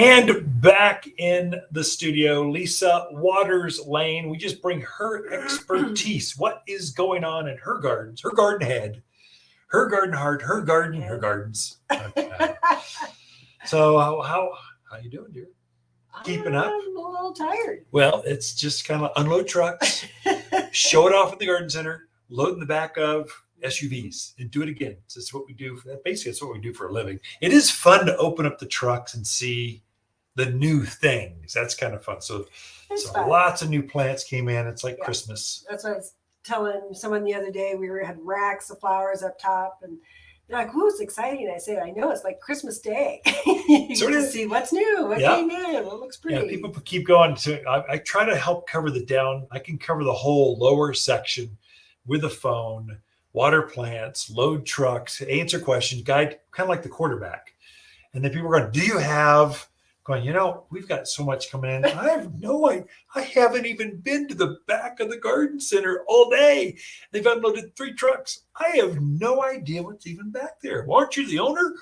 And back in the studio, Lisa Waters Lane. We just bring her expertise. What is going on in her gardens, her garden head, her garden heart, her garden, her gardens. Okay. So how you doing, dear? Keeping up? I'm a little tired. Well, it's just kind of unload trucks, show it off at the garden center, load in the back of SUVs, and do it again. That's what we do. Basically, that's what we do for a living. It is fun to open up the trucks and see the new things. That's kind of fun. So Fun. lots of new plants came in. It's like Yeah. Christmas. That's what I was telling someone the other day. Had racks of flowers up top, and they're like, "Ooh, it's exciting." I said, "I know, it's like Christmas Day." You So get it to is. see what's new, what Yeah. came in, what looks pretty. Yeah, people keep going. I try to help cover the down. I can cover the whole lower section with a phone, water plants, load trucks, answer questions, guide, kind of like the quarterback. And then people are going, "Do you have?" Going, we've got so much coming in. I have no idea. I haven't even been to the back of the garden center all day. They've unloaded 3 trucks. I have no idea what's even back there. Well, aren't you the owner?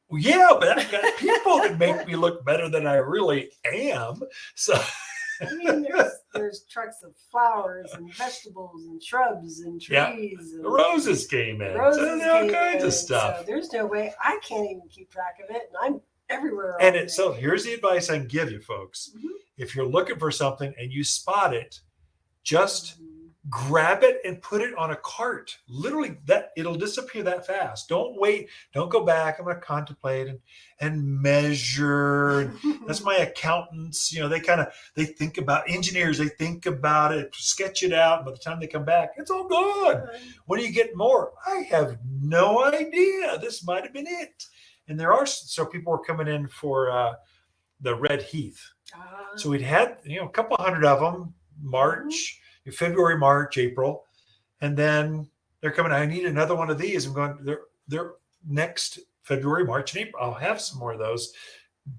Well, yeah, but I've got people that make me look better than I really am. So I mean, there's trucks of flowers and vegetables and shrubs and trees. Yeah. And the roses came in. roses So all came kinds in, of stuff. So there's no way I can't even keep track of it, and I'm everywhere. And so here's the advice I can give you, folks. Mhm. If you're looking for something and you spot it, just grab it and put it on a cart. Literally, that it'll disappear that fast. Don't wait. Don't go back. I'm going to contemplate and measure. That's my accountants. They think about engineers. They think about it, sketch it out. By the time they come back, it's all gone. When do you get more? I have no idea. This might have been it. And so people were coming in for the red heath. So we'd had a couple hundred of them March, February, March, April, and then they're coming. I need another one of these. I'm going. They're next February, March, and April. I'll have some more of those,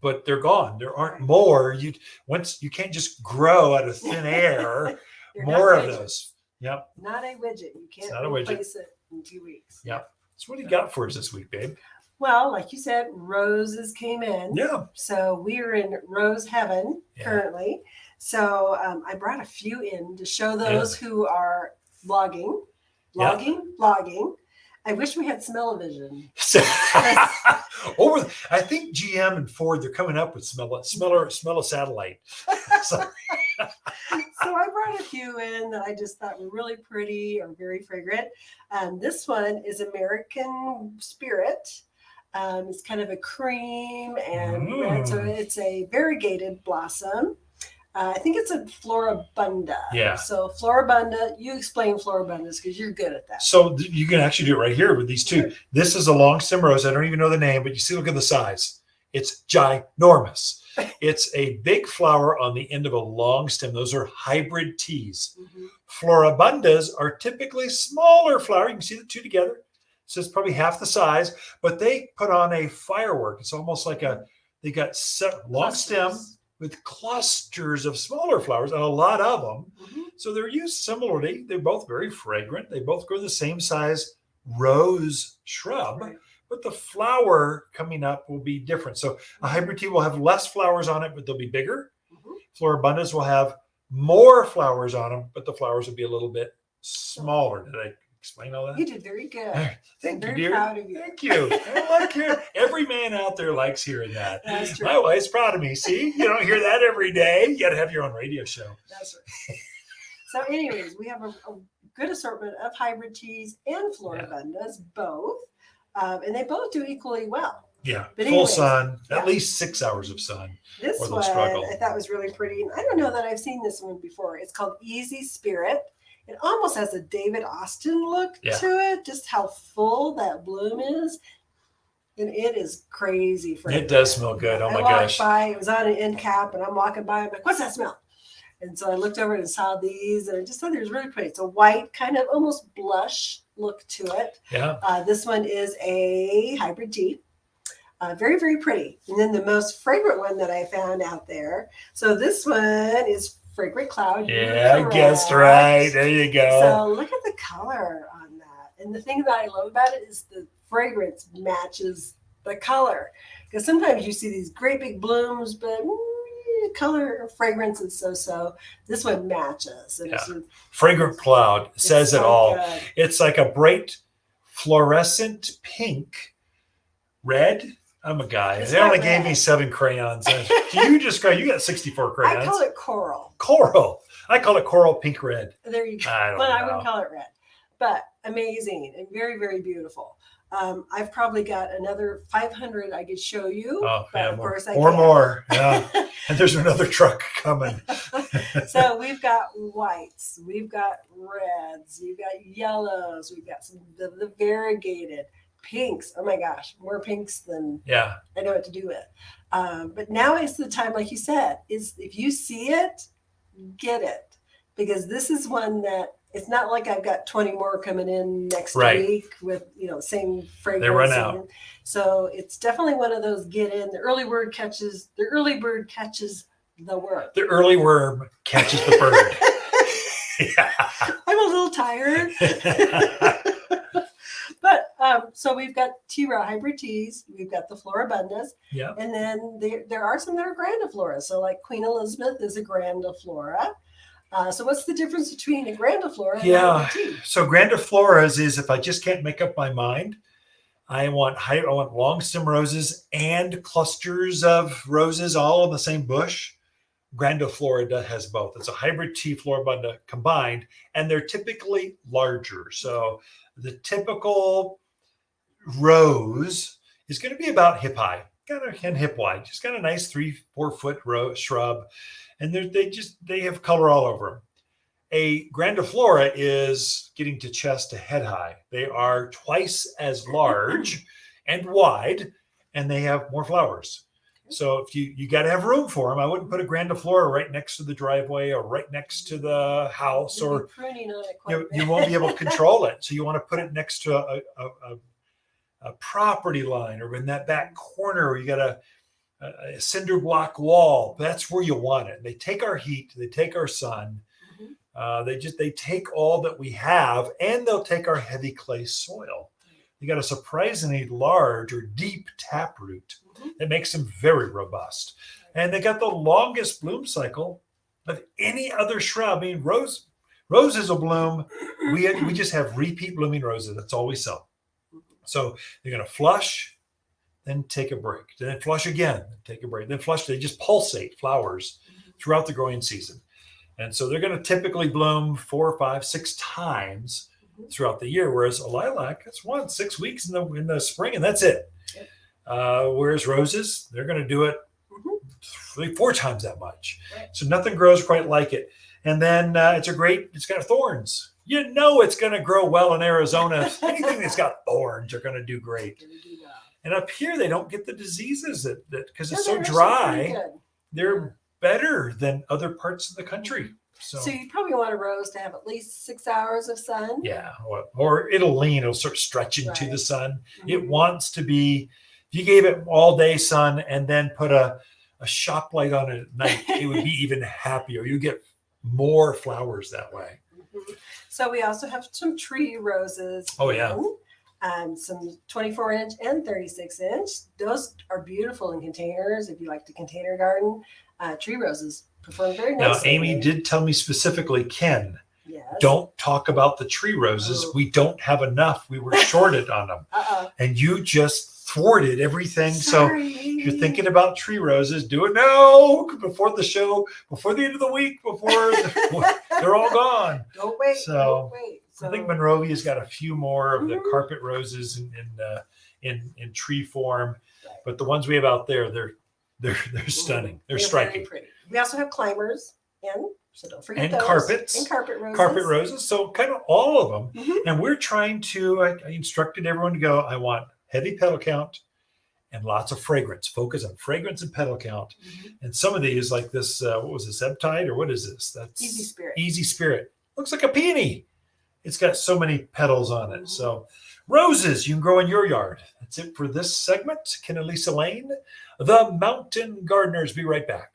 but they're gone. There aren't more. You can't just grow out of thin air more of those. Yep. Not a widget. You can't not replace it in 2 weeks. Yep. So what do you got for us this week, babe? Well, like you said, roses came in. Yeah. So we are in rose heaven currently. So I brought a few in to show those who are blogging. I wish we had smell-o-vision. I think GM and Ford, they're coming up with smell a satellite. So I brought a few in that I just thought were really pretty or very fragrant. This one is American Spirit. It's kind of a cream and red, so it's a variegated blossom. I think it's a Floribunda. Yeah. So Floribunda, you explain Floribundas because you're good at that. So you can actually do it right here with these two. This is a long stem rose. I don't even know the name, but look at the size. It's ginormous. It's a big flower on the end of a long stem. Those are hybrid teas. Floribundas are typically smaller flower. You can see the two together. So it's probably half the size, but they put on a firework. It's almost like they got long stem with clusters of smaller flowers and a lot of them. So they're used similarly. They're both very fragrant. They both grow the same size rose shrub, but the flower coming up will be different. So a hybrid tea will have less flowers on it, but they'll be bigger. Floribundas will have more flowers on them, but the flowers will be a little bit smaller. Did I explain all that? You did very good. Thank you, very dear. Proud of you. Thank you. I like hearing. Every man out there likes hearing that. That's true. My wife's proud of me. See, you don't hear that every day. You got to have your own radio show. That's right. So, anyways, we have a good assortment of hybrid teas and Floribundas, both, and they both do equally well. Yeah, But full anyways, sun, at least 6 hours of sun. This or one they'll struggle. I thought was really pretty, and I don't know that I've seen this one before. It's called Easy Spirit. It almost has a David Austin look to it, just how full that bloom is. And it is crazy fragrant. It does smell good. Oh my gosh. By, it was on an end cap, and I'm walking by. I'm like, what's that smell? And so I looked over and saw these, and I just thought it was really pretty. It's a white, kind of almost blush look to it. Yeah. This one is a hybrid tea. Very, very pretty. And then the most fragrant one that I found out there. So this one is Fragrant Cloud. Yeah, I guessed right. There you go. So look at the color on that. And the thing that I love about it is the fragrance matches the color. Because sometimes you see these great big blooms, but color or fragrance is so. This one matches. And Yeah. Fragrant Cloud says it all. Good. It's like a bright fluorescent pink, red. I'm a guy. It's They not only gave red. me 7 crayons. You got 64 crayons. I call it coral. Coral. I call it coral pink red. There you go. I don't But I know. wouldn't call it red. But amazing and very, very beautiful. I've probably got another 500 I could show you. Oh, but yeah, of more. course I Or can't. more. Yeah. And there's another truck coming. So we've got whites, we've got reds, you've got yellows, we've got some the variegated pinks. Oh my gosh, more pinks than Yeah. I know what to do with. But now is the time, like you said, is if you see it, get it, because this is one that it's not like I've got 20 more coming in next Right. week with same fragrance. They run out. So it's definitely one of those get in. The early bird catches the worm. The early worm catches the bird. Yeah. I'm a little tired. But so we've got hybrid teas, we've got the Floribundas, Yeah. and then there are some that are grandiflora. So like Queen Elizabeth is a grandiflora. So what's the difference between a grandiflora and a Yeah. hybrid tea? So grandifloras is if I just can't make up my mind, I want long stem roses and clusters of roses all on the same bush. Grandiflora has both. It's a hybrid tea Floribunda combined, and they're typically larger. So the typical rose is going to be about hip high, kind of and hip wide, just got a nice 3-4 foot shrub, and they have color all over them. A grandiflora is getting to chest to head high. They are twice as large and wide, and they have more flowers. So if you got to have room for them, I wouldn't put a grandiflora right next to the driveway or right next to the house, You'll be or pruning on it quite a bit. you won't be able to control it. So you want to put it next to a property line, or in that back corner where you got a cinder block wall. That's where you want it. They take our heat, they take our sun. They take all that we have, and they'll take our heavy clay soil. You got a surprisingly large or deep taproot that makes them very robust, and they got the longest bloom cycle of any other shrub. I mean, roses will bloom. We just have repeat blooming roses. That's all we sell. So they're going to flush, then take a break, then flush again, take a break, then flush. They just pulsate flowers throughout the growing season. And so they're going to typically bloom 4, 5, 6 times throughout the year. Whereas a lilac, it's 6 weeks in the spring, and that's it. Whereas roses, they're going to do it 3, 4 times that much. Right. So nothing grows quite like it. And then it's got thorns. You know it's going to grow well in Arizona. Anything that's got thorns are going to do great. And up here, they don't get the diseases that because it's so dry. They're better than other parts of the country. So you probably want a rose to have at least 6 hours of sun. Yeah, or it'll start stretching to Right. the sun. It wants to be. If you gave it all day sun and then put a shop light on it at night, it would be even happier. You get more flowers that way. So we also have some tree roses. Oh, yeah. Some 24-inch and 36-inch. Those are beautiful in containers. If you like to container garden, tree roses perform very Now, nicely. Amy did tell me specifically, Ken, Yes. don't talk about the tree roses. Oh. We don't have enough. We were shorted on them. And you just thwarted everything. So if you're thinking about tree roses, do it now before the show, before the end of the week, before they're all gone. Don't wait. So, don't wait. I think Monrovia's got a few more of the Mhm. carpet roses in tree form, but the ones we have out there, they're stunning. They're very striking. pretty. We also have climbers so don't forget And those. carpets. And carpet roses. Carpet roses, so kind of all of them. Mhm. And we're trying to, I instructed everyone to go, I want heavy petal count and lots of fragrance. Focus on fragrance and petal count. And some of these, like this, what was this, Septide, or what is this? That's Easy Spirit. Easy Spirit. Looks like a peony. It's got so many petals on it. So roses you can grow in your yard. That's it for this segment. Ken and Lisa Lane, the Mountain Gardeners. Be right back.